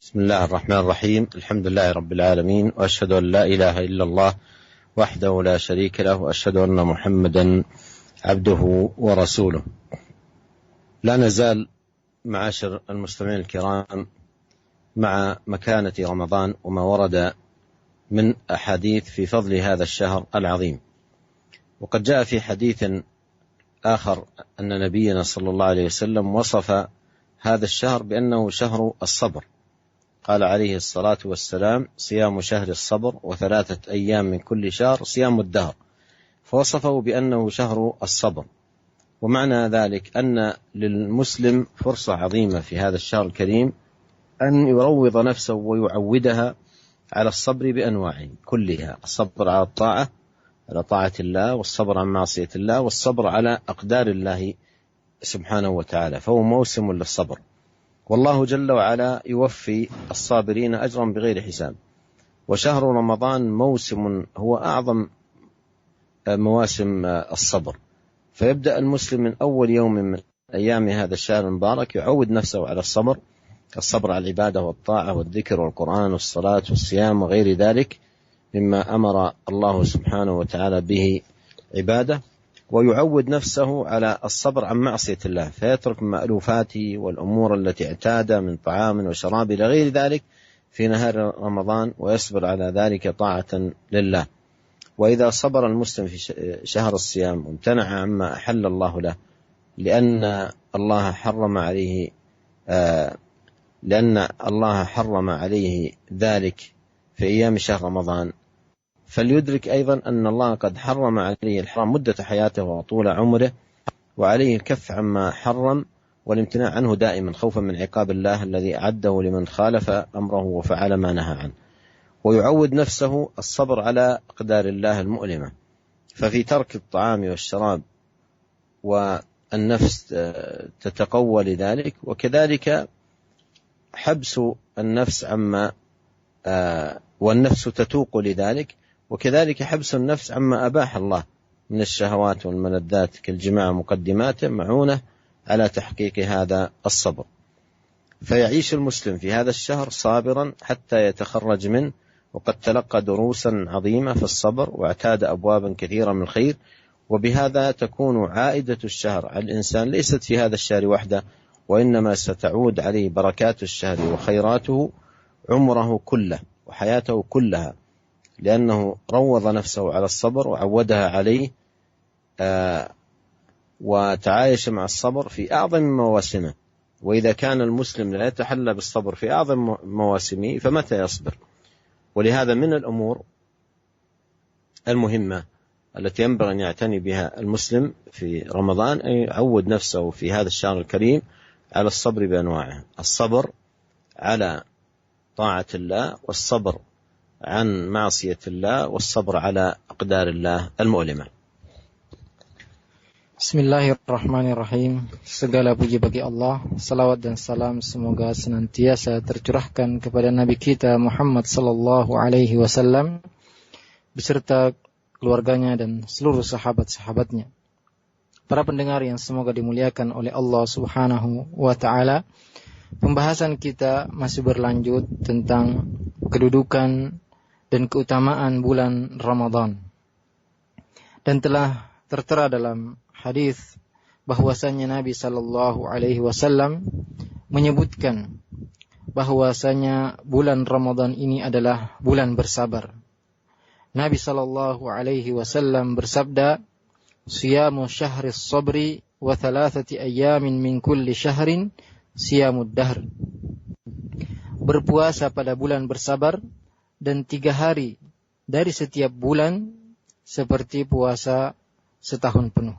بسم الله الرحمن الرحيم. الحمد لله رب العالمين، وأشهد أن لا إله إلا الله وحده لا شريك له، وأشهد أن محمدا عبده ورسوله. لا نزال معاشر المستمعين الكرام مع مكانة رمضان وما ورد من أحاديث في فضل هذا الشهر العظيم. وقد جاء في حديث آخر أن نبينا صلى الله عليه وسلم وصف هذا الشهر بأنه شهر الصبر. قال عليه الصلاة والسلام: صيام شهر الصبر، و3 أيام من كل شهر صيام الدهر. فوصفه بأنه شهر الصبر. ومعنى ذلك أن للمسلم فرصة عظيمة في هذا الشهر الكريم أن يروض نفسه ويعودها على الصبر بأنواعه كلها: الصبر على الطاعة، على طاعة الله، والصبر عن معصية الله، والصبر على أقدار الله سبحانه وتعالى. فهو موسم للصبر، والله جل وعلا يوفي الصابرين أجرا بغير حساب. وشهر رمضان موسم هو أعظم مواسم الصبر، فيبدأ المسلم من أول يوم من أيام هذا الشهر المبارك يعود نفسه على الصبر على العبادة والطاعة والذكر والقرآن والصلاة والصيام وغير ذلك مما أمر الله سبحانه وتعالى به عباده، ويعود نفسه على الصبر عن معصية الله، فيترك مألوفاته والأمور التي اعتاد من طعام وشراب إلى غير ذلك في نهار رمضان، ويصبر على ذلك طاعة لله. وإذا صبر المسلم في شهر الصيام وامتنع عما أحل الله له لأن الله حرم عليه ذلك في أيام شهر رمضان، فليدرك أيضا أن الله قد حرم عليه الحرام مدة حياته وطول عمره، وعليه الكف عما حرم والامتناع عنه دائما خوفا من عقاب الله الذي أعده لمن خالف أمره وفعل ما نهى عنه. ويعود نفسه الصبر على أقدار الله المؤلمة، ففي ترك الطعام والشراب والنفس تتقوى لذلك، وكذلك حبس النفس عما والنفس تتوق لذلك، وكذلك حبس النفس عما أباح الله من الشهوات والملذات كالجماع مقدمات معونة على تحقيق هذا الصبر. فيعيش المسلم في هذا الشهر صابرا حتى يتخرج منه، وقد تلقى دروسا عظيمة في الصبر واعتاد أبوابا كثيرة من الخير. وبهذا تكون عائدة الشهر على الإنسان ليست في هذا الشهر وحده، وإنما ستعود عليه بركات الشهر وخيراته عمره كله وحياته كلها، لأنه روض نفسه على الصبر وعودها عليه وتعايش مع الصبر في أعظم مواسمه. وإذا كان المسلم لا يتحلى بالصبر في أعظم مواسمه فمتى يصبر؟ ولهذا من الأمور المهمة التي ينبغي أن يعتني بها المسلم في رمضان أن يعود نفسه في هذا الشهر الكريم على الصبر بأنواعه: الصبر على طاعة الله، والصبر عن معصية الله، والصبر على أقدار الله المؤلمة. Bismillahirrahmanirrahim. Segala puji bagi Allah, salawat dan salam semoga senantiasa tercurahkan kepada Nabi kita Muhammad sallallahu alaihi wasallam beserta keluarganya dan seluruh sahabat-sahabatnya. Para pendengar yang semoga dimuliakan oleh Allah Subhanahu wa taala, pembahasan kita masih berlanjut tentang kedudukan dan keutamaan bulan Ramadan. Dan telah tertera dalam hadis bahwasanya Nabi sallallahu alaihi wasallam menyebutkan bahwasanya bulan Ramadan ini adalah bulan bersabar. Nabi sallallahu alaihi wasallam bersabda, "Siyamu syahris sabri wa 3 ayyamin min kulli syahrin siyamud dahr." Berpuasa pada bulan bersabar dan 3 hari dari setiap bulan seperti puasa setahun penuh.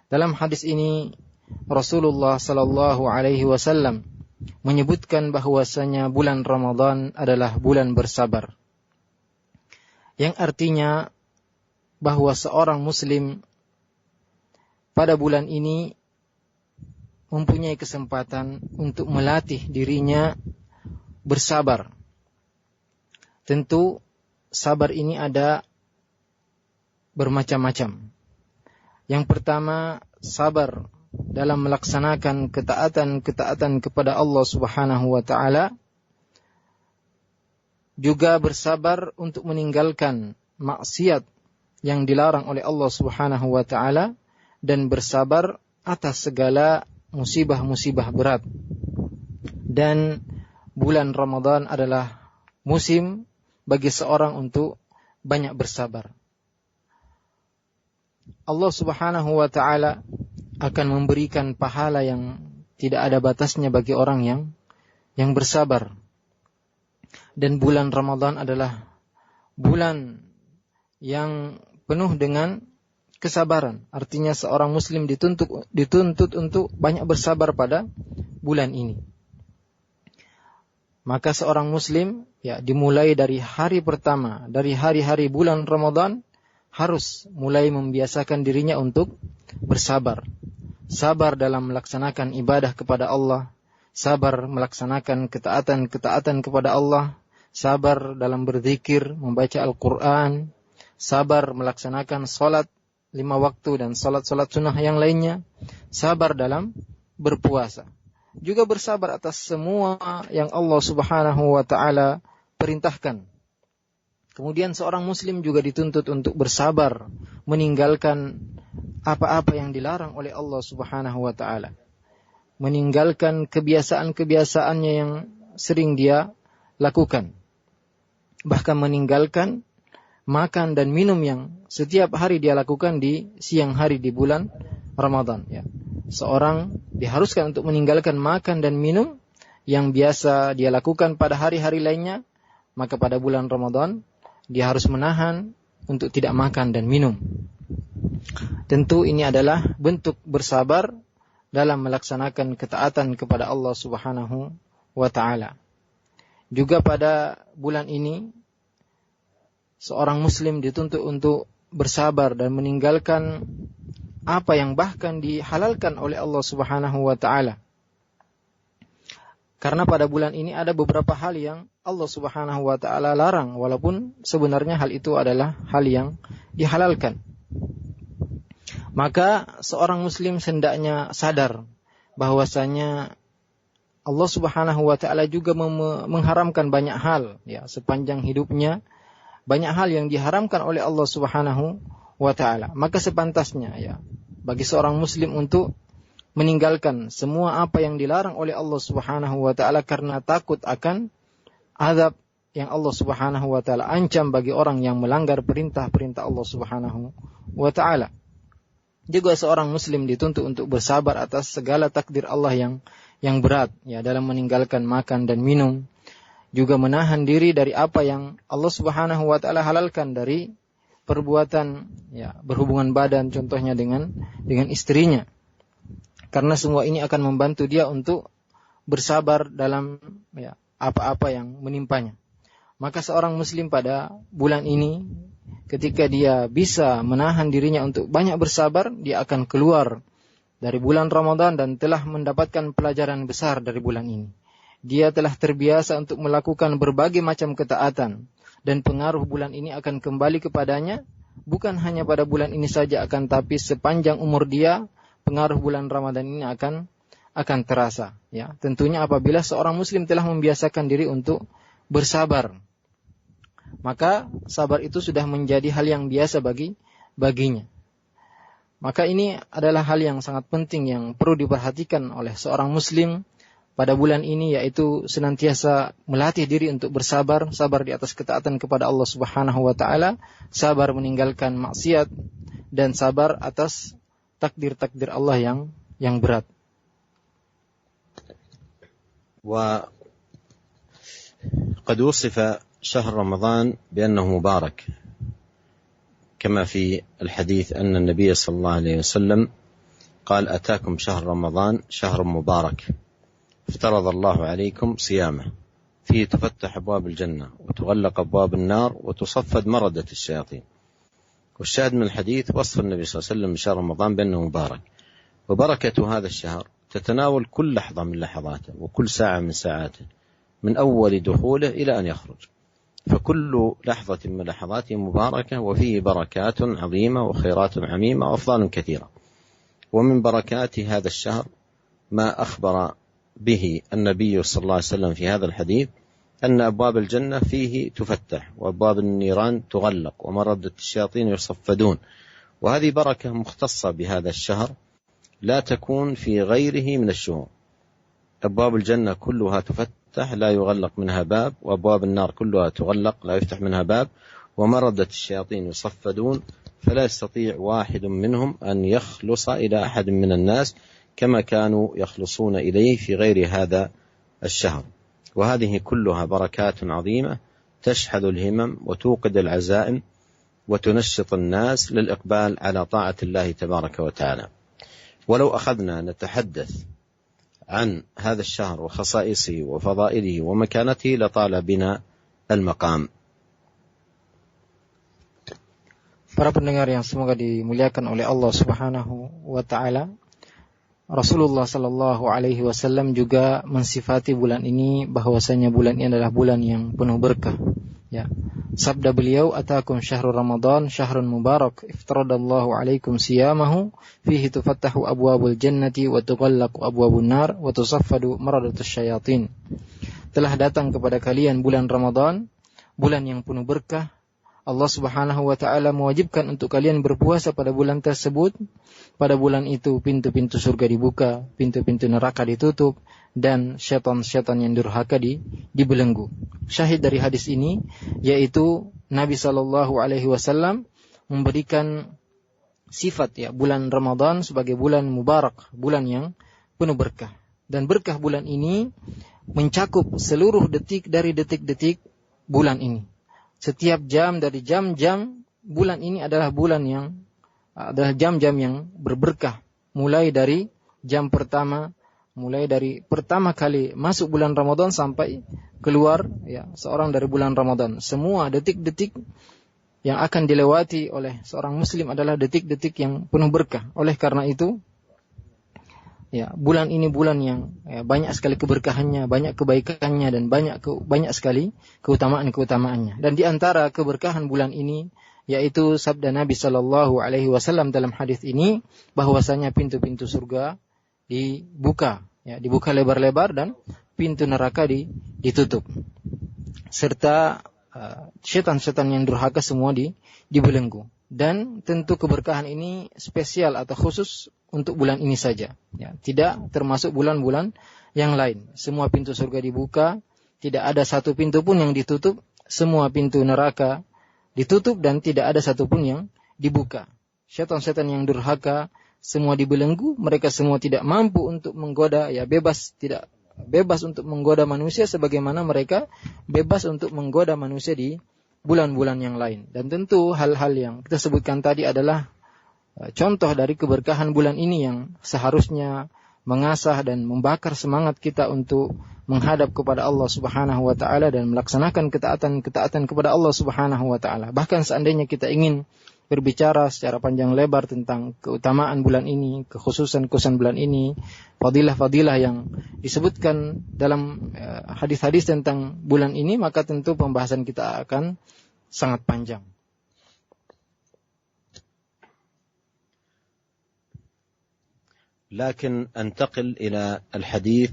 Dalam hadis ini Rasulullah sallallahu alaihi wasallam menyebutkan bahwasanya bulan Ramadan adalah bulan bersabar, yang artinya bahwa seorang muslim pada bulan ini mempunyai kesempatan untuk melatih dirinya bersabar. Tentu sabar ini ada bermacam-macam. Yang pertama, sabar dalam melaksanakan ketaatan kepada Allah Subhanahu wa taala juga bersabar untuk meninggalkan maksiat yang dilarang oleh Allah Subhanahu wa taala, dan bersabar atas segala musibah-musibah berat. Dan bulan Ramadan adalah musim bagi seorang untuk banyak bersabar. Allah Subhanahu wa taala akan memberikan pahala yang tidak ada batasnya bagi orang yang bersabar. Dan bulan Ramadan adalah bulan yang penuh dengan kesabaran. Artinya seorang muslim dituntut untuk banyak bersabar pada bulan ini. Maka seorang muslim dimulai dari hari pertama, dari hari-hari bulan Ramadan, harus mulai membiasakan dirinya untuk bersabar. Sabar dalam melaksanakan ibadah kepada Allah, sabar melaksanakan ketaatan kepada Allah, sabar dalam berzikir, membaca Al-Quran, sabar melaksanakan salat 5 waktu dan salat-salat sunnah yang lainnya, sabar dalam berpuasa. Juga bersabar atas semua yang Allah Subhanahu wa taala perintahkan. Kemudian seorang muslim juga dituntut untuk bersabar meninggalkan apa-apa yang dilarang oleh Allah Subhanahu wa taala. Meninggalkan kebiasaan-kebiasaannya yang sering dia lakukan. Bahkan meninggalkan makan dan minum yang setiap hari dia lakukan di siang hari di bulan Ramadan. Seorang diharuskan untuk meninggalkan makan dan minum yang biasa dia lakukan pada hari-hari lainnya, maka pada bulan Ramadan dia harus menahan untuk tidak makan dan minum. Tentu ini adalah bentuk bersabar dalam melaksanakan ketaatan kepada Allah Subhanahu wa taala. Juga pada bulan ini seorang muslim dituntut untuk bersabar dan meninggalkan apa yang bahkan dihalalkan oleh Allah Subhanahu wa taala. Karena pada bulan ini ada beberapa hal yang Allah Subhanahu wa taala larang, walaupun sebenarnya hal itu adalah hal yang dihalalkan. Maka seorang muslim hendaknya sadar bahwasanya Allah Subhanahu wa taala juga mengharamkan banyak hal sepanjang hidupnya, banyak hal yang diharamkan oleh Allah Subhanahu wa taala. Maka sepantasnya bagi seorang muslim untuk meninggalkan semua apa yang dilarang oleh Allah Subhanahu wa taala karena takut akan azab yang Allah Subhanahu wa taala ancam bagi orang yang melanggar perintah-perintah Allah Subhanahu wa taala. Juga seorang muslim dituntut untuk bersabar atas segala takdir Allah yang berat dalam meninggalkan makan dan minum, juga menahan diri dari apa yang Allah Subhanahu wa taala halalkan dari perbuatan berhubungan badan, contohnya dengan istrinya. Karena semua ini akan membantu dia untuk bersabar dalam apa-apa yang menimpanya. Maka seorang muslim pada bulan ini, ketika dia bisa menahan dirinya untuk banyak bersabar, dia akan keluar dari bulan Ramadan dan telah mendapatkan pelajaran besar dari bulan ini. Dia telah terbiasa untuk melakukan berbagai macam ketaatan, dan pengaruh bulan ini akan kembali kepadanya, bukan hanya pada bulan ini saja, akan tapi sepanjang umur dia, pengaruh bulan Ramadan ini akan terasa. Tentunya apabila seorang muslim telah membiasakan diri untuk bersabar, maka sabar itu sudah menjadi hal yang biasa baginya. Maka ini adalah hal yang sangat penting yang perlu diperhatikan oleh seorang muslim pada bulan ini, yaitu senantiasa melatih diri untuk bersabar, sabar di atas ketaatan kepada Allah Subhanahu wa taala, sabar meninggalkan maksiat, dan sabar atas takdir-takdir Allah yang berat. وقد وصف شهر رمضان بأنه مبارك، كما في الحديث أن النبي صلى الله عليه وسلم قال: أتاكم شهر رمضان شهر مبارك افترض الله عليكم صيامه فيه تفتح أبواب الجنة وتغلق أبواب النار وتصفد مردة الشياطين. والشاهد من الحديث وصف النبي صلى الله عليه وسلم بشهر رمضان بأنه مبارك، وبركة هذا الشهر تتناول كل لحظة من لحظاته وكل ساعة من ساعاته من أول دخوله إلى أن يخرج، فكل لحظة من لحظاته مباركة وفيه بركات عظيمة وخيرات عميمة وأفضال كثيرة. ومن بركات هذا الشهر ما أخبر به النبي صلى الله عليه وسلم في هذا الحديث أن أبواب الجنة فيه تفتح وأبواب النيران تغلق ومردة الشياطين يصفدون، وهذه بركة مختصة بهذا الشهر لا تكون في غيره من الشهور. أبواب الجنة كلها تفتح لا يغلق منها باب، وأبواب النار كلها تغلق لا يفتح منها باب، ومردة الشياطين يصفدون فلا يستطيع واحد منهم أن يخلص إلى أحد من الناس كما كانوا يخلصون إليه في غير هذا الشهر. وهذه كلها بركات عظيمة تشحذ الهمم وتوقد العزائم وتنشط الناس للإقبال على طاعة الله تبارك وتعالى. ولو أخذنا نتحدث عن هذا الشهر وخصائصه وفضائله ومكانته لطال بنا المقام. Para pendengar yang semoga dimuliakan oleh Allah Subhanahu wa taala, Rasulullah sallallahu alaihi wasallam juga mensifati bulan ini bahwasanya bulan ini adalah bulan yang penuh berkah. Ya. Sabda beliau, "Atakum syahrul Ramadan syahrun mubarak, iftaradallahu alaikum siyamahu, fihi tufattahu abwabul jannati wa tughallaqu abwabun nar wa tusaffadu maradatus syayatin." Telah datang kepada kalian bulan Ramadan, bulan yang penuh berkah. Allah Subhanahu wa taala mewajibkan untuk kalian berpuasa pada bulan tersebut. Pada bulan itu pintu-pintu surga dibuka, pintu-pintu neraka ditutup, dan syaitan-syaitan yang durhaka dibelenggu. Syahid dari hadis ini yaitu Nabi sallallahu alaihi wasallam memberikan sifat bulan Ramadan sebagai bulan mubarak, bulan yang penuh berkah. Dan berkah bulan ini mencakup seluruh detik dari detik-detik bulan ini. Setiap jam dari jam-jam bulan ini adalah jam-jam yang berberkah. Mulai dari jam pertama, mulai dari pertama kali masuk bulan Ramadan sampai keluar seorang dari bulan Ramadan. Semua detik-detik yang akan dilewati oleh seorang muslim adalah detik-detik yang penuh berkah. Oleh karena itu, bulan ini bulan yang banyak sekali keberkahannya, banyak kebaikannya, dan banyak sekali keutamaan-keutamaannya. Dan di antara keberkahan bulan ini yaitu sabda Nabi sallallahu alaihi wasallam dalam hadis ini bahwasanya pintu-pintu surga dibuka lebar-lebar dan pintu neraka ditutup. Serta syaitan-syaitan yang durhaka semua dibelenggu. Dan tentu keberkahan ini spesial atau khusus untuk bulan ini saja. Tidak termasuk bulan-bulan yang lain. Semua pintu surga dibuka, tidak ada satu pintu pun yang ditutup, semua pintu neraka ditutup dan tidak ada satu pun yang dibuka. Syaitan-syaitan yang durhaka semua dibelenggu, mereka semua tidak mampu untuk menggoda, tidak bebas untuk menggoda manusia sebagaimana mereka bebas untuk menggoda manusia di bulan-bulan yang lain. Dan tentu hal-hal yang kita sebutkan tadi adalah contoh dari keberkahan bulan ini yang seharusnya mengasah dan membakar semangat kita untuk menghadap kepada Allah Subhanahu wa taala dan melaksanakan ketaatan kepada Allah Subhanahu wa taala. Bahkan seandainya kita ingin berbicara secara panjang lebar tentang keutamaan bulan ini, kekhususan bulan ini, fadilah-fadilah yang disebutkan dalam hadis-hadis tentang bulan ini, maka tentu pembahasan kita akan sangat panjang. لكن أنتقل إلى الحديث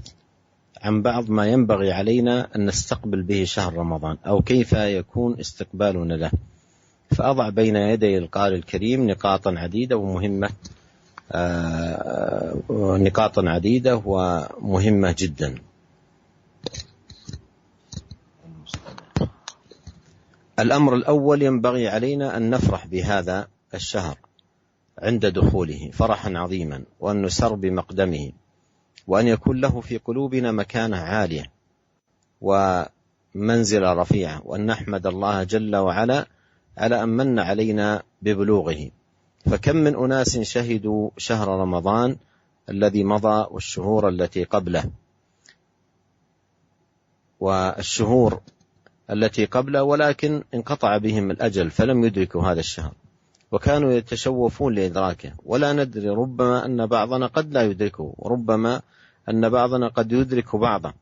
عن بعض ما ينبغي علينا أن نستقبل به شهر رمضان أو كيف يكون استقبالنا له. فأضع بين يدي القارئ الكريم نقاطا عديدة ومهمة جدا. الأمر الأول ينبغي علينا أن نفرح بهذا الشهر عند دخوله فرحا عظيما، وأن نسر بمقدمه، وأن يكون له في قلوبنا مكانة عالية ومنزلة رفيعة، وأن نحمد الله جل وعلا على أن من علينا ببلوغه. فكم من أناس شهدوا شهر رمضان الذي مضى والشهور التي قبله ولكن انقطع بهم الأجل فلم يدركوا هذا الشهر، وكانوا يتشوفون لإدراكه، ولا ندري، ربما أن بعضنا قد لا يدركه، وربما أن بعضنا قد يدرك بعضا.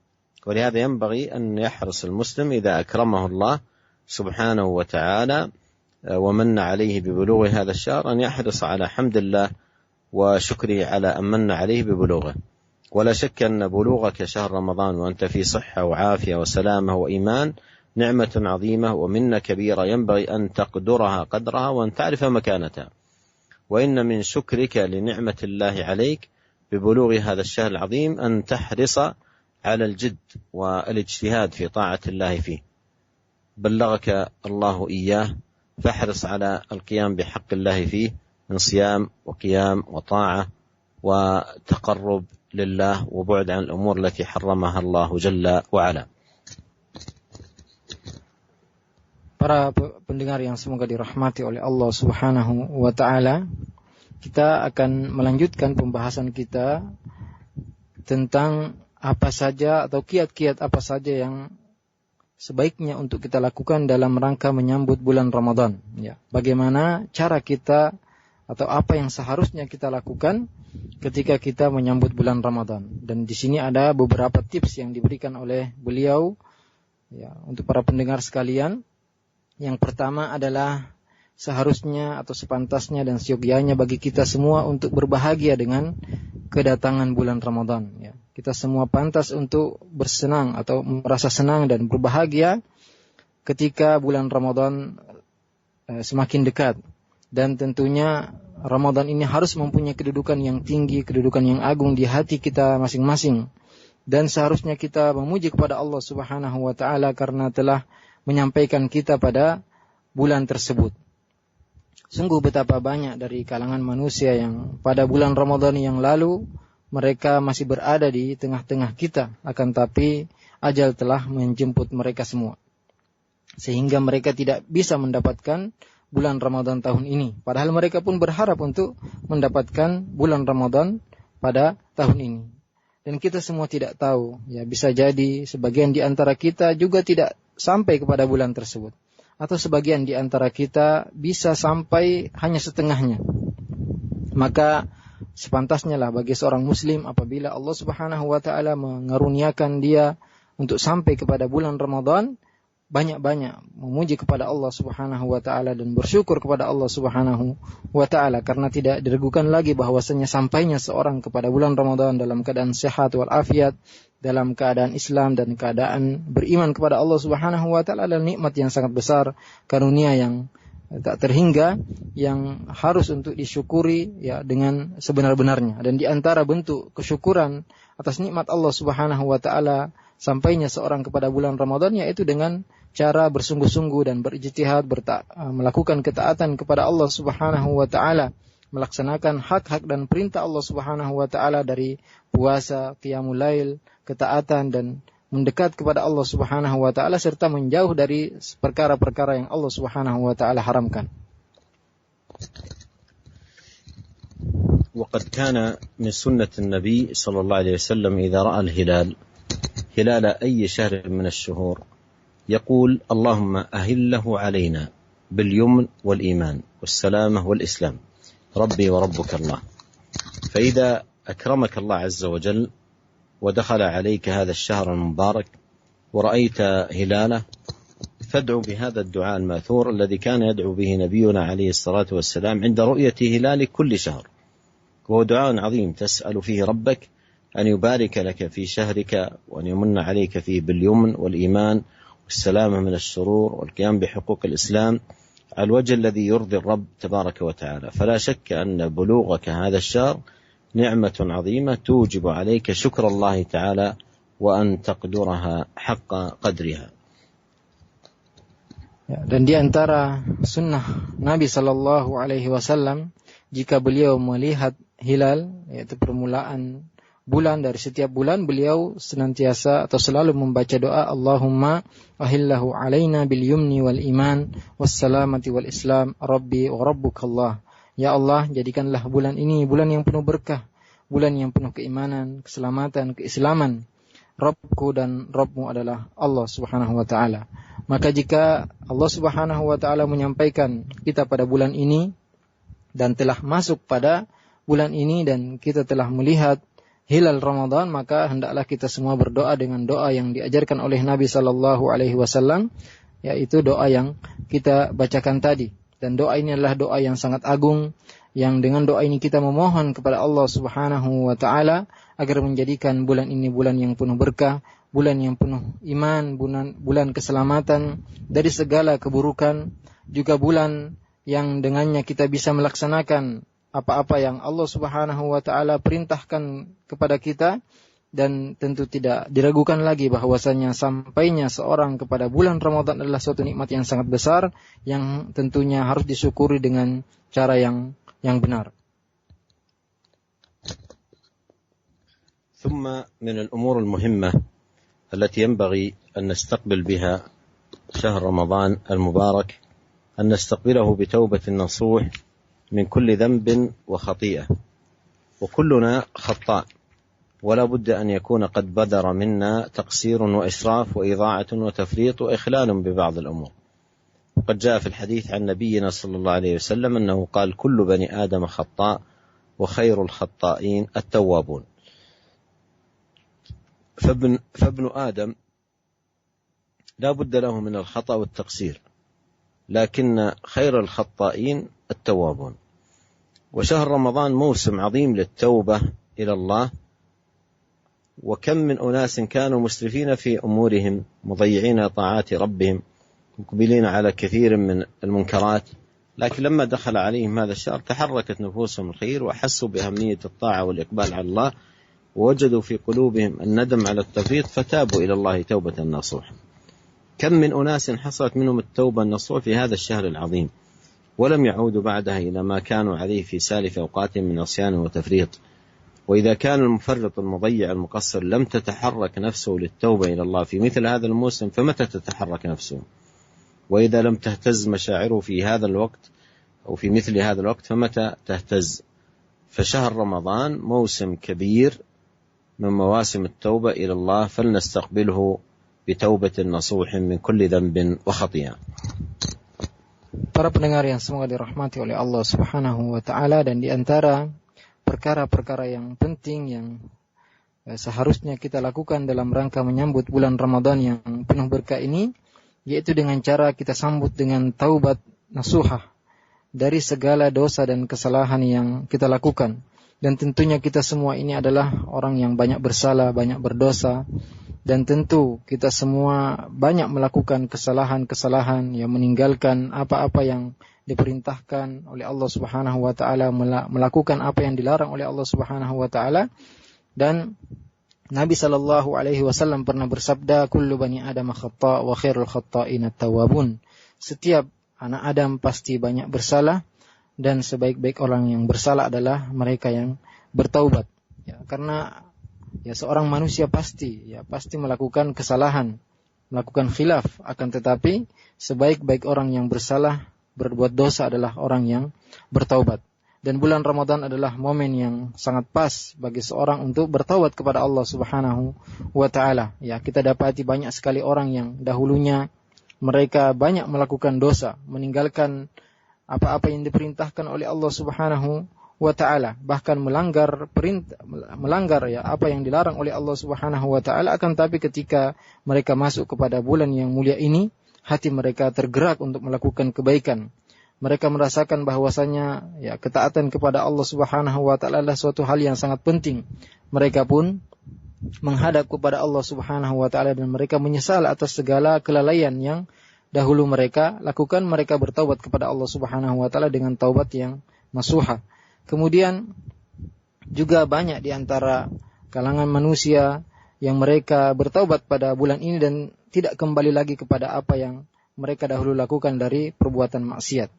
ولهذا ينبغي أن يحرص المسلم إذا أكرمه الله سبحانه وتعالى ومن عليه ببلوغ هذا الشهر أن يحرص على حمد الله وشكره على أن من عليه ببلوغه. ولا شك أن بلوغك شهر رمضان وأنت في صحة وعافية وسلامة وإيمان نعمة عظيمة ومنة كبيرة ينبغي أن تقدرها قدرها وأن تعرف مكانتها. وإن من شكرك لنعمة الله عليك ببلوغ هذا الشهر العظيم أن تحرص على الجد والاجتهاد في طاعة الله فيه. بلغك الله إياه فاحرص على القيام بحق الله فيه من صيام وقيام وطاعة وتقرب لله وبعد عن الأمور التي حرمها الله جل وعلا. Para pendengar yang semoga dirahmati oleh Allah Subhanahu wa taala, kita akan melanjutkan pembahasan kita tentang apa saja atau kiat-kiat apa saja yang sebaiknya untuk kita lakukan dalam rangka menyambut bulan Ramadan. Ya, bagaimana cara kita atau apa yang seharusnya kita lakukan ketika kita menyambut bulan Ramadan. Dan di sini ada beberapa tips yang diberikan oleh beliau ya, untuk para pendengar sekalian. Yang pertama adalah seharusnya atau sepantasnya dan seyogyanya bagi kita semua untuk berbahagia dengan kedatangan bulan Ramadan. Ya. Kita semua pantas untuk bersenang atau merasa senang dan berbahagia ketika bulan Ramadan semakin dekat. Dan tentunya Ramadan ini harus mempunyai kedudukan yang tinggi, kedudukan yang agung di hati kita masing-masing. Dan seharusnya kita memuji kepada Allah Subhanahu wa taala karena telah menyampaikan kita pada bulan tersebut. Sungguh betapa banyak dari kalangan manusia yang pada bulan Ramadan yang lalu mereka masih berada di tengah-tengah kita, akan tapi ajal telah menjemput mereka semua. Sehingga mereka tidak bisa mendapatkan bulan Ramadan tahun ini. Padahal mereka pun berharap untuk mendapatkan bulan Ramadan pada tahun ini. Dan kita semua tidak tahu, ya bisa jadi sebagian di antara kita juga tidak sampai kepada bulan tersebut. Atau sebagian di antara kita bisa sampai hanya setengahnya. Maka sepantasnya lah bagi seorang muslim apabila Allah Subhanahu wa taala mengaruniakan dia untuk sampai kepada bulan Ramadan, banyak-banyak memuji kepada Allah Subhanahu wa taala dan bersyukur kepada Allah Subhanahu wa taala karena tidak diragukan lagi bahwasanya sampainya seorang kepada bulan Ramadan dalam keadaan sehat wal afiat, dalam keadaan Islam dan keadaan beriman kepada Allah Subhanahu wa taala adalah nikmat yang sangat besar, karunia yang tak terhingga yang harus untuk disyukuri ya dengan sebenar-benarnya. Dan di antara bentuk kesyukuran atas nikmat Allah Subhanahu wa taala sampainya seorang kepada bulan Ramadan yaitu dengan cara bersungguh-sungguh dan berijtihad melakukan ketaatan kepada Allah Subhanahu wa taala, melaksanakan hak-hak dan perintah Allah Subhanahu wa taala dari puasa, qiyamul lail, ketaatan dan mendekat kepada Allah Subhanahu wa taala serta menjauh dari perkara-perkara yang Allah Subhanahu wa taala haramkan. وقد كان من سنة النبي صلى الله عليه وسلم إذا رأى الهلال هلال أي شهر من الشهور يقول اللهم أهله علينا باليمن والإيمان والسلامة والإسلام ربي وربك الله. فإذا أكرمك الله عز وجل ودخل عليك هذا الشهر المبارك ورأيت هلاله فادعو بهذا الدعاء الماثور الذي كان يدعو به نبينا عليه الصلاة والسلام عند رؤية هلال كل شهر، وهو دعاء عظيم تسأل فيه ربك أن يبارك لك في شهرك وأن يمن عليك فيه باليمن والإيمان والسلامة من الشرور والقيام بحقوق الإسلام على الوجه الذي يرضي الرب تبارك وتعالى. فلا شك أن بلوغك هذا الشهر نعمة عظيمة توجب عليك شكر الله تعالى وأن تقدرها حق قدرها. Dan di antara sunnah Nabi Sallallahu Alaihi Wasallam jika beliau melihat hilal, yaitu permulaan bulan dari setiap bulan, beliau senantiasa atau selalu membaca doa Allahumma ahillahu alaina bil yumni wal iman wassalamati wal islam rabbi wa rabbukallah. Ya Allah, jadikanlah bulan ini bulan yang penuh berkah, bulan yang penuh keimanan, keselamatan, keislaman. Rabbku dan Rabbmu adalah Allah Subhanahu wa taala. Maka jika Allah Subhanahu wa taala menyampaikan kita pada bulan ini dan telah masuk pada bulan ini dan kita telah melihat hilal Ramadan, maka hendaklah kita semua berdoa dengan doa yang diajarkan oleh Nabi sallallahu alaihi wasallam, yaitu doa yang kita bacakan tadi. Dan doa ini adalah doa yang sangat agung yang dengan doa ini kita memohon kepada Allah Subhanahu wa taala agar menjadikan bulan ini bulan yang penuh berkah, bulan yang penuh iman, bulan keselamatan dari segala keburukan, juga bulan yang dengannya kita bisa melaksanakan apa-apa yang Allah Subhanahu wa taala perintahkan kepada kita, dan tentu tidak diragukan lagi bahwasanya sampainya seorang kepada bulan Ramadan adalah suatu nikmat yang sangat besar yang tentunya harus disyukuri dengan cara yang benar. ثم من الأمور المهمة التي ينبغي أن نستقبل بها شهر رمضان المبارك أن نستقبله بتوبة نصوح من كل ذنب وخطيئة، وكلنا خطاء، ولا بد أن يكون قد بدر منا تقصير وإسراف وإضاعة وتفريط وإخلال ببعض الأمور. وقد جاء في الحديث عن نبينا صلى الله عليه وسلم أنه قال: كل بني آدم خطاء وخير الخطائين التوابون. فابن آدم لا بد له من الخطأ والتقصير، لكن خير الخطائين التوابون. وشهر رمضان موسم عظيم للتوبة إلى الله، وكم من أناس كانوا مسرفين في أمورهم مضيعين طاعات ربهم مقبلين على كثير من المنكرات، لكن لما دخل عليهم هذا الشهر تحركت نفوسهم الخير وحسوا بأهمية الطاعة والإقبال على الله، ووجدوا في قلوبهم الندم على التفريط فتابوا إلى الله توبة نصوحا. كم من أناس حصلت منهم التوبة النصوح في هذا الشهر العظيم ولم يعودوا بعدها إلى ما كانوا عليه في سالف أوقاتهم من عصيان وتفريط. وإذا كان المفرط المضيع المقصر لم تتحرك نفسه للتوبة إلى الله في مثل هذا الموسم، فمتى تتحرك نفسه؟ وإذا لم تهتز مشاعره في هذا الوقت أو في مثل هذا الوقت فمتى تهتز؟ فشهر رمضان موسم كبير من مواسم التوبة إلى الله، فلنستقبله بتوبة نصوح من كل ذنب وخطيئة. Para pendengar yang semoga dirahmati oleh Allah Subhanahu wa taala, dan di antara perkara-perkara yang penting yang seharusnya kita lakukan dalam rangka menyambut bulan Ramadan yang penuh berkah ini, yaitu dengan cara kita sambut dengan taubat nasuhah dari segala dosa dan kesalahan yang kita lakukan. Dan tentunya kita semua ini adalah orang yang banyak bersalah, banyak berdosa, dan tentu kita semua banyak melakukan kesalahan-kesalahan yang meninggalkan apa-apa yang diperintahkan oleh Allah Subhanahu wa taala, melakukan apa yang dilarang oleh Allah Subhanahu wa taala. Dan Nabi sallallahu alaihi wasallam pernah bersabda, kullu bani Adam khata' wa khairul khata'in at-tawwabun. Setiap anak Adam pasti banyak bersalah, dan sebaik-baik orang yang bersalah adalah mereka yang bertaubat. Ya, karena seorang manusia pasti melakukan kesalahan, melakukan khilaf, akan tetapi sebaik-baik orang yang bersalah, berbuat dosa adalah orang yang bertaubat. Dan bulan Ramadan adalah momen yang sangat pas bagi seorang untuk bertaubat kepada Allah Subhanahu wa taala. Ya, kita dapati banyak sekali orang yang dahulunya mereka banyak melakukan dosa, meninggalkan apa-apa yang diperintahkan oleh Allah Subhanahu wa taala, bahkan melanggar apa yang dilarang oleh Allah Subhanahu wa taala. Akan tapi ketika mereka masuk kepada bulan yang mulia ini, hati mereka tergerak untuk melakukan kebaikan. Mereka merasakan bahwasanya ketaatan kepada Allah Subhanahu wa taala adalah suatu hal yang sangat penting. Mereka pun menghadap kepada Allah Subhanahu wa taala dan mereka menyesal atas segala kelalaian yang dahulu mereka lakukan. Mereka bertaubat kepada Allah Subhanahu wa taala dengan taubat yang nasuha. Kemudian juga banyak di antara kalangan manusia yang mereka bertaubat pada bulan ini dan tidak kembali lagi kepada apa yang mereka dahulu lakukan dari perbuatan maksiat.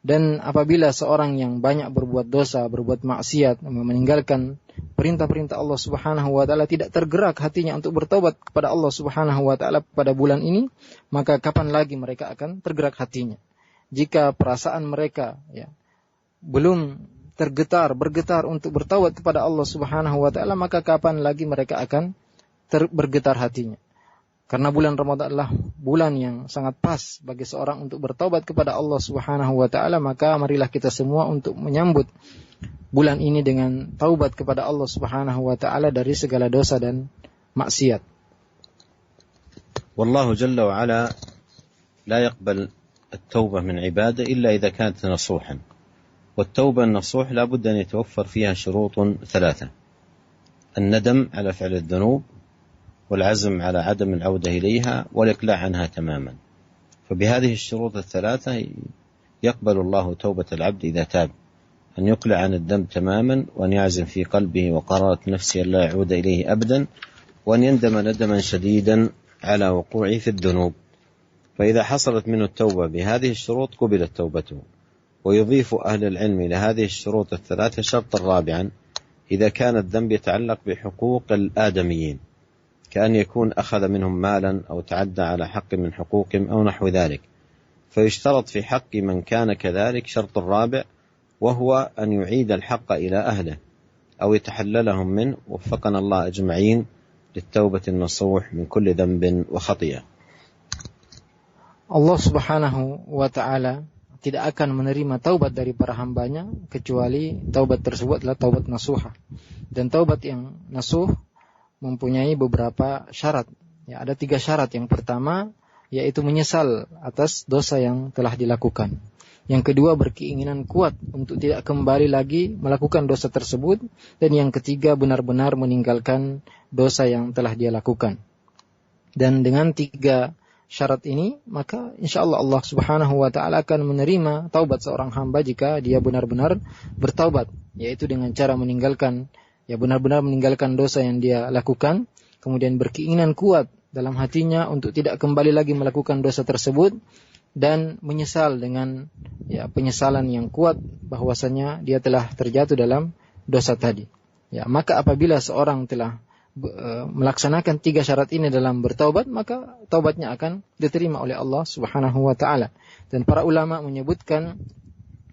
Dan apabila seorang yang banyak berbuat dosa, berbuat maksiat, meninggalkan perintah-perintah Allah Subhanahu wa taala, tidak tergerak hatinya untuk bertaubat kepada Allah Subhanahu wa taala pada bulan ini, maka kapan lagi mereka akan tergerak hatinya? Jika perasaan mereka belum bergetar untuk bertaubat kepada Allah Subhanahu wa taala, maka kapan lagi mereka akan bergetar hatinya? Karena bulan Ramadan adalah bulan yang sangat pas bagi seorang untuk bertaubat kepada Allah Subhanahu wa taala, maka marilah kita semua untuk menyambut bulan ini dengan taubat kepada Allah Subhanahu wa taala dari segala dosa dan maksiat. Wallahu jalla wa ala la yaqbal at-taubah min ibadah illa idza kanat nasuhan. والتوبة النصوح لا بد أن يتوفر فيها شروط 3: الندم على فعل الذنوب، والعزم على عدم العودة إليها، والإقلاع عنها تماما. فبهذه الشروط 3 يقبل الله توبة العبد إذا تاب: أن يقلع عن الذنب تماما، وأن يعزم في قلبه وقرارة نفسه أن لا يعود إليه أبدا، وأن يندم ندما شديدا على وقوعه في الذنوب. فإذا حصلت منه التوبة بهذه الشروط قبلت توبته. ويضيف أهل العلم إلى هذه الشروط 3 شرطا رابعا: إذا كان الذنب يتعلق بحقوق الآدميين، كأن يكون أخذ منهم مالا أو تعدى على حق من حقوقهم أو نحو ذلك، فيشترط في حق من كان كذلك شرط رابع، وهو أن يعيد الحق إلى أهله أو يتحللهم منه. وفقنا الله أجمعين للتوبة النصوح من كل ذنب وخطيئة. Allah Subhanahu wa Ta'ala tidak akan menerima taubat dari para hambanya kecuali taubat tersebut adalah taubat nasuha. Dan taubat yang nasuh mempunyai beberapa syarat. Ya, ada 3 syarat. Yang pertama yaitu menyesal atas dosa yang telah dilakukan. Yang kedua, berkeinginan kuat untuk tidak kembali lagi melakukan dosa tersebut. Dan yang ketiga, benar-benar meninggalkan dosa yang telah dia lakukan. Dan dengan 3 syarat ini, maka insyaAllah Allah Subhanahu wa Ta'ala akan menerima taubat seorang hamba jika dia benar-benar bertaubat, yaitu dengan cara meninggalkan, ya benar-benar meninggalkan dosa yang dia lakukan, kemudian berkeinginan kuat dalam hatinya untuk tidak kembali lagi melakukan dosa tersebut, dan menyesal dengan ya penyesalan yang kuat bahwasanya dia telah terjatuh dalam dosa tadi. Ya, maka apabila seorang telah melaksanakan 3 syarat ini dalam bertaubat, maka taubatnya akan diterima oleh Allah Subhanahu wa Ta'ala. Dan para ulama menyebutkan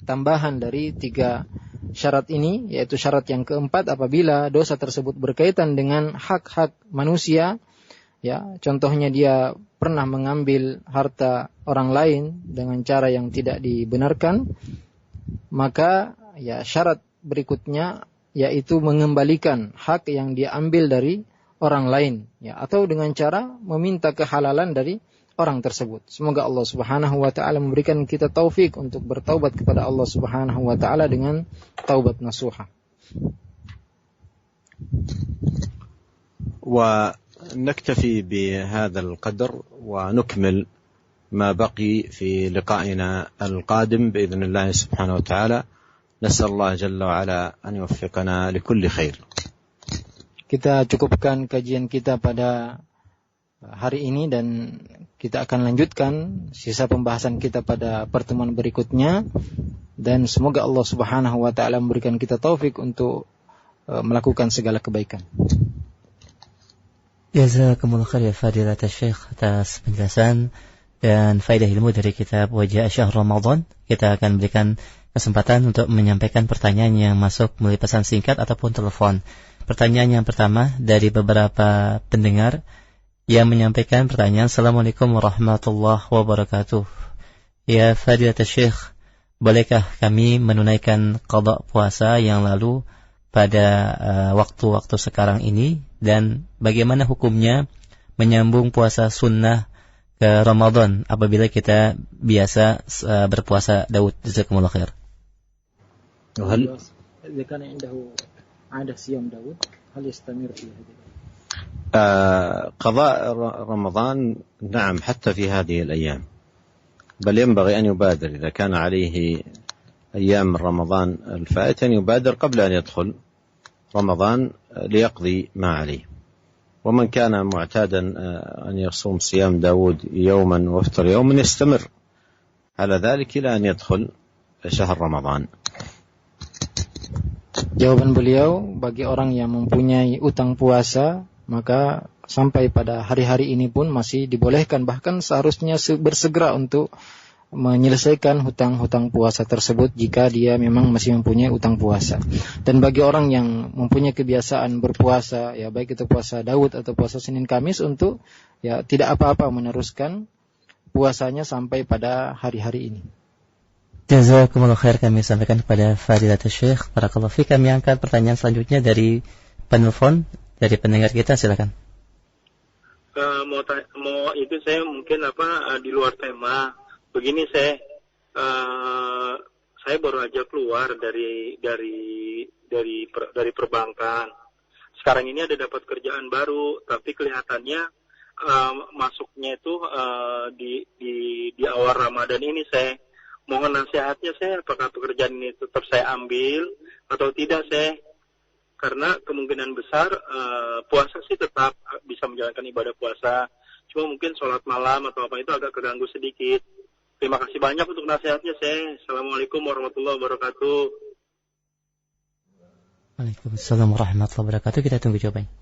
tambahan dari 3 syarat ini, yaitu syarat yang keempat, apabila dosa tersebut berkaitan dengan hak-hak manusia, ya contohnya dia pernah mengambil harta orang lain dengan cara yang tidak dibenarkan, maka ya syarat berikutnya yaitu mengembalikan hak yang dia ambil dari orang lain, ya, atau dengan cara meminta kehalalan dari orang tersebut. Semoga Allah Subhanahu wa Ta'ala memberikan kita taufik untuk bertaubat kepada Allah Subhanahu wa Ta'ala dengan taubat nasuha. ونكتفي بهذا القدر ونكمل ما بقي في لقائنا القادم بإذن الله سبحانه وتعالى. نسأل الله جل وعلا أن يوفقنا لكل خير. Kita cukupkan kajian kita pada hari ini dan kita akan lanjutkan sisa pembahasan kita pada pertemuan berikutnya, dan semoga Allah Subhanahu wa Ta'ala memberikan kita taufik untuk melakukan segala kebaikan. Jazakumullah khair ya Fadilat Syekh atas penjelasan dan faedah ilmu dari kitab Wajah Syahr Ramadan. Kita akan berikan kesempatan untuk menyampaikan pertanyaan yang masuk melalui pesan singkat ataupun telepon. Pertanyaan yang pertama dari beberapa pendengar yang menyampaikan pertanyaan. Assalamualaikum warahmatullahi wabarakatuh. Ya Fadilat Syekh, bolehkah kami menunaikan qada puasa yang lalu pada waktu-waktu sekarang ini, dan bagaimana hukumnya menyambung puasa sunnah ke Ramadan apabila kita biasa berpuasa Daud? Jazakumullah khair. هل إذا كان عنده عادة صيام داود هل يستمر في هذه؟ قضاء رمضان نعم حتى في هذه الأيام، بل ينبغي أن يبادر إذا كان عليه أيام رمضان الفائت أن يبادر قبل أن يدخل رمضان ليقضي ما عليه. ومن كان معتادا أن يصوم صيام داود يوما وافطر يوما يستمر على ذلك إلى أن يدخل شهر رمضان. Jawaban beliau, bagi orang yang mempunyai utang puasa, maka sampai pada hari-hari ini pun masih dibolehkan, bahkan seharusnya bersegera untuk menyelesaikan hutang-hutang puasa tersebut jika dia memang masih mempunyai utang puasa. Dan bagi orang yang mempunyai kebiasaan berpuasa, ya baik itu puasa Daud atau puasa Senin Kamis, untuk ya tidak apa-apa meneruskan puasanya sampai pada hari-hari ini. Jazakumullah khair, kami sampaikan kepada Fadilatul Syekh. Barakallahu fiik. Kami angkat pertanyaan selanjutnya dari penelpon, dari pendengar kita, silakan. Mau itu saya mungkin di luar tema. Begini, saya saya baru aja keluar dari perbankan. Sekarang ini ada dapat kerjaan baru, tapi kelihatannya masuknya itu di awal Ramadan ini. Saya mohon nasihatnya, saya apakah pekerjaan ini tetap saya ambil atau tidak, saya karena kemungkinan besar puasa sih tetap bisa menjalankan ibadah puasa, cuma mungkin sholat malam atau apa itu agak keganggu sedikit. Terima kasih banyak untuk nasihatnya, saya. Assalamualaikum warahmatullahi wabarakatuh. Waalaikumsalam warahmatullahi wabarakatuh. Kita tunggu jawabannya.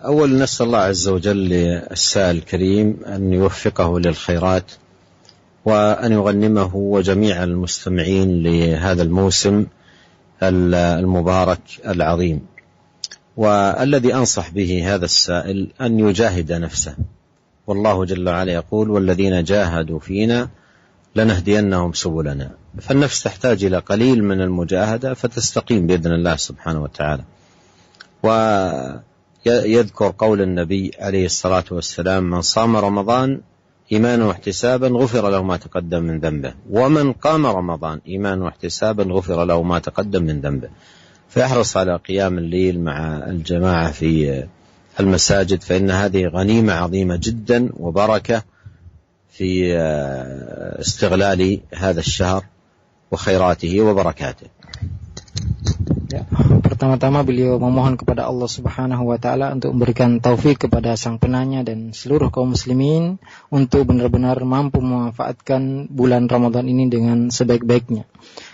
أول نسأل الله عز وجل للسائل الكريم أن يوفقه للخيرات وأن يغنمه وجميع المستمعين لهذا الموسم المبارك العظيم. والذي أنصح به هذا السائل أن يجاهد نفسه، والله جل وعلا يقول والذين جاهدوا فينا لنهدينهم سبلنا. فالنفس تحتاج إلى قليل من المجاهدة فتستقيم بإذن الله سبحانه وتعالى. ويذكر قول النبي عليه الصلاة والسلام: من صام رمضان إيمانا واحتسابا غفر له ما تقدم من ذنبه، ومن قام رمضان إيمانا واحتسابا غفر له ما تقدم من ذنبه. فيحرص على قيام الليل مع الجماعة في المساجد، فإن هذه غنيمة عظيمة جدا وبركة في استغلال هذا الشهر وخيراته وبركاته. Ya, pertama-tama beliau memohon kepada Allah Subhanahu wa taala untuk memberikan taufik kepada sang penanya dan seluruh kaum muslimin untuk benar-benar mampu memanfaatkan bulan Ramadan ini dengan sebaik-baiknya.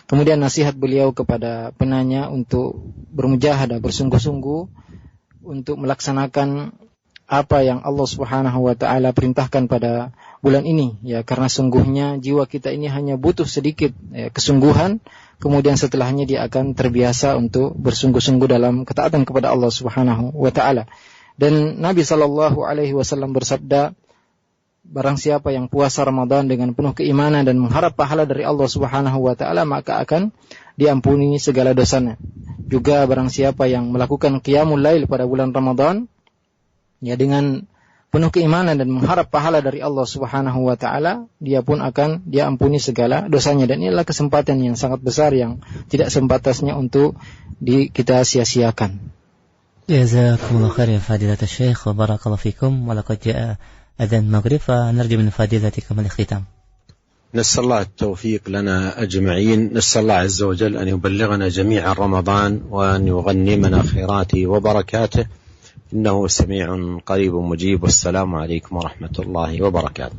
Kemudian nasihat beliau kepada penanya untuk bermujahadah, bersungguh-sungguh untuk melaksanakan apa yang Allah Subhanahu wa taala perintahkan pada bulan ini, ya, karena sungguhnya jiwa kita ini hanya butuh sedikit kesungguhan, kemudian setelahnya dia akan terbiasa untuk bersungguh-sungguh dalam ketaatan kepada Allah Subhanahu wa taala. Dan Nabi sallallahu alaihi wasallam bersabda, barang siapa yang puasa Ramadan dengan penuh keimanan dan mengharap pahala dari Allah Subhanahu wa taala, maka akan diampuni segala dosanya. Juga barang siapa yang melakukan qiyamul lail pada bulan Ramadan, ya, dengan penuh keimanan dan mengharap pahala dari Allah Subhanahu wa taala, dia pun akan diampuni segala dosanya. Dan inilah kesempatan yang sangat besar yang tidak sempatasnya untuk kita sia-siakan. Jazakumullah khair ya fadilat Syekh wa barakallahu fikum wa laqad jaa adzan maghrib fa narju min fadilatikum al-khitam. نسأل الله التوفيق لنا أجمعين، نسأل الله عز وجل أن يبلغنا جميعا رمضان وأن يغنمنا خيراته وبركاته، إنه سميع قريب مجيب. والسلام عليكم ورحمة الله وبركاته.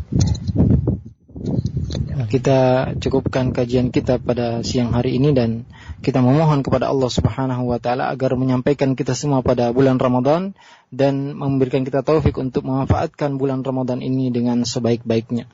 Kita cukupkan kajian kita pada siang hari ini dan kita memohon kepada Allah Subhanahu wa taala agar menyampaikan kita semua pada bulan Ramadan dan memberikan kita taufik untuk memanfaatkan bulan Ramadan ini dengan sebaik-baiknya.